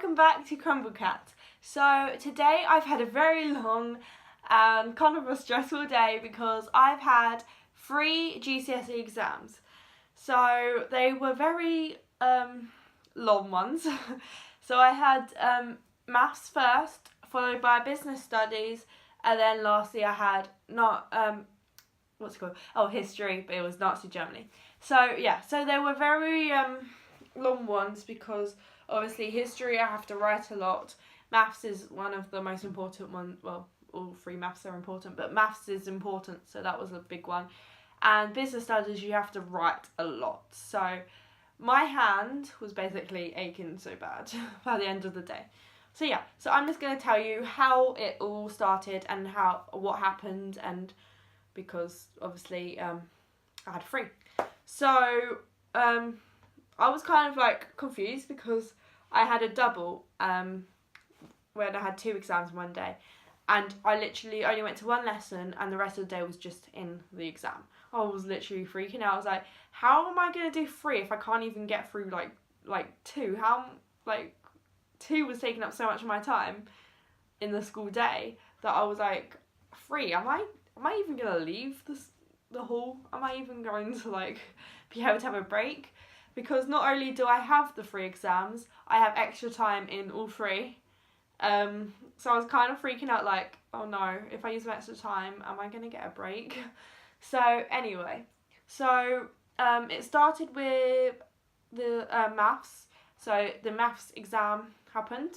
welcome back to Crumble Cat. So today I've had a very long and kind of a stressful day because I've had 3 GCSE exams. So they were very long ones. So I had maths first, followed by business studies, and then lastly I had history, but it was Nazi Germany. So yeah, so they were very long ones because obviously history I have to write a lot. Maths is one of the most important ones. Well, all 3 maths are important, but maths is important, so that was a big one. And business studies you have to write a lot. So my hand was basically aching so bad by the end of the day. So yeah, so I'm just going to tell you how it all started and what happened, and because obviously I had 3. So I was kind of like confused because I had a double when I had 2 exams one day, and I literally only went to 1 lesson and the rest of the day was just in the exam. I was literally freaking out. I was like, how am I going to do 3 if I can't even get through like 2? How, like, 2 was taking up so much of my time in the school day that I was like, 3, am I even going to leave the hall? Am I even going to like be able to have a break? Because not only do I have the 3 exams, I have extra time in all 3. So I was kind of freaking out like, oh no, if I use my extra time, am I going to get a break? So anyway, it started with the maths. So the maths exam happened,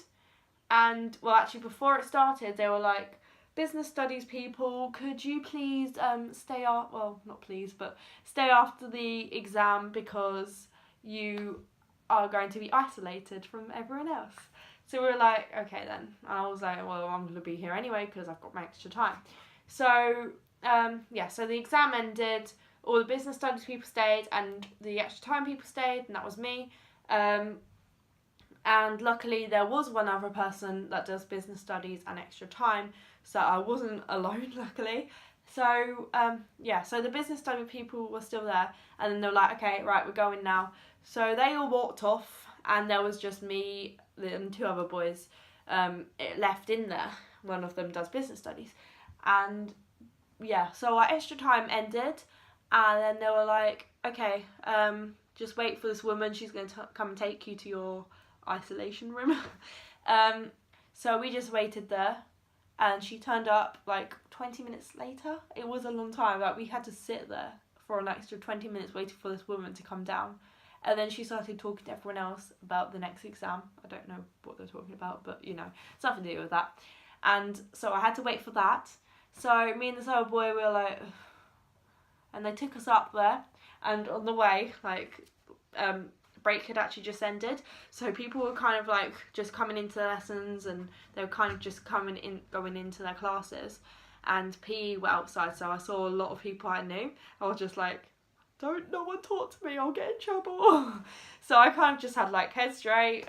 and well, actually before it started they were like, business studies people, could you please stay after the exam because you are going to be isolated from everyone else. So we were like, okay then. And I was like, well, I'm going to be here anyway because I've got my extra time. So so the exam ended, all the business studies people stayed and the extra time people stayed, and that was me. And luckily there was one other person that does business studies and extra time, so I wasn't alone, luckily. So so the business study people were still there, and then they were like, okay, right, we're going now. So they all walked off, and there was just me and 2 other boys left in there. One of them does business studies. And yeah, so our extra time ended, and then they were like, okay, just wait for this woman, she's going to come and take you to your isolation room. So we just waited there, and she turned up like 20 minutes later. It was a long time, like we had to sit there for an extra 20 minutes waiting for this woman to come down. And then she started talking to everyone else about the next exam. I don't know what they're talking about, but you know, it's nothing to do with that. And so I had to wait for that. So me and this other boy, we were like, ugh. And they took us up there, and on the way, like, break had actually just ended, so people were kind of like just coming into the lessons, and they were kind of just going into their classes, and PE were outside, so I saw a lot of people I knew. I was just like, don't no one talk to me, I'll get in trouble. So I kind of just had like head straight,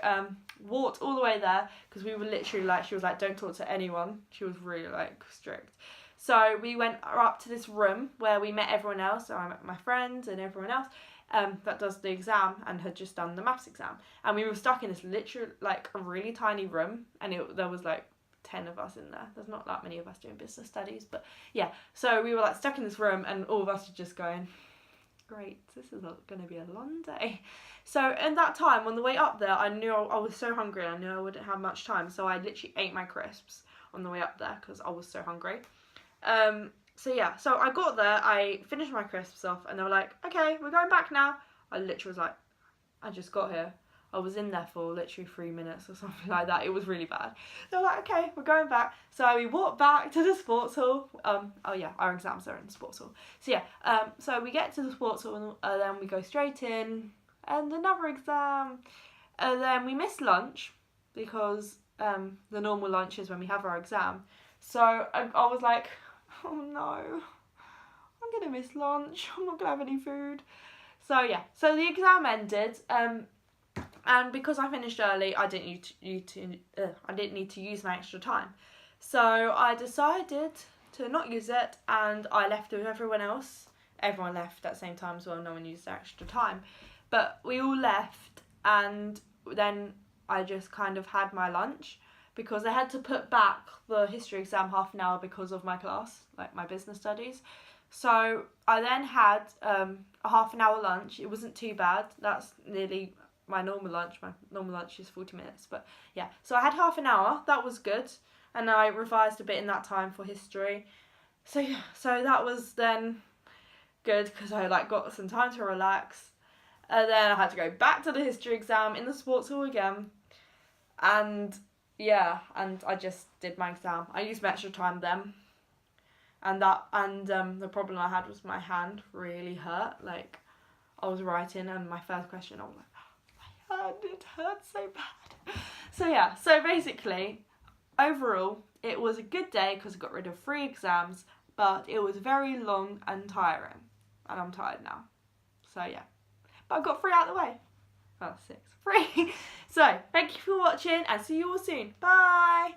walked all the way there, because we were literally like, she was like, don't talk to anyone. She was really like strict. So we went up to this room where we met everyone else. So I met my friends and everyone else that does the exam and had just done the maths exam. And we were stuck in this literally like a really tiny room, and there was like 10 of us in there. There's not that many of us doing business studies, but yeah. So we were like stuck in this room, and all of us were just going, great, this is going to be a long day. So in that time, on the way up there, I knew I was so hungry, and I knew I wouldn't have much time, so I literally ate my crisps on the way up there because I was so hungry. So I got there, I finished my crisps off, and they were like, okay, we're going back now. I literally was like, I just got here. I was in there for literally 3 minutes or something like that. It was really bad. They were like, okay, we're going back. So we walked back to the sports hall. Our exams are in the sports hall. So yeah, so we get to the sports hall, and then we go straight in, and another exam. And then we missed lunch because the normal lunch is when we have our exam. So I was like, oh no, I'm going to miss lunch. I'm not going to have any food. So yeah, so the exam ended, and because I finished early, I didn't need to use my extra time. So I decided to not use it, and I left with everyone else. Everyone left at the same time as well. No one used their extra time, but we all left, and then I just kind of had my lunch, because I had to put back the history exam half an hour because of my class, like my business studies. So I then had a half an hour lunch. It wasn't too bad. That's nearly my normal lunch. My normal lunch is 40 minutes, but yeah. So I had half an hour. That was good. And I revised a bit in that time for history. So yeah, so that was then good, because I like got some time to relax. And then I had to go back to the history exam in the sports hall again. And yeah, and I just did my exam. I used my extra time then. And the problem I had was my hand really hurt. Like, I was writing, and my first question, I was like, oh, my hand, it hurts so bad. So yeah, so basically, overall, it was a good day because I got rid of 3 exams, but it was very long and tiring, and I'm tired now. So yeah, but I got 3 out of the way. Oh, 6. 3. So, thank you for watching, and see you all soon. Bye!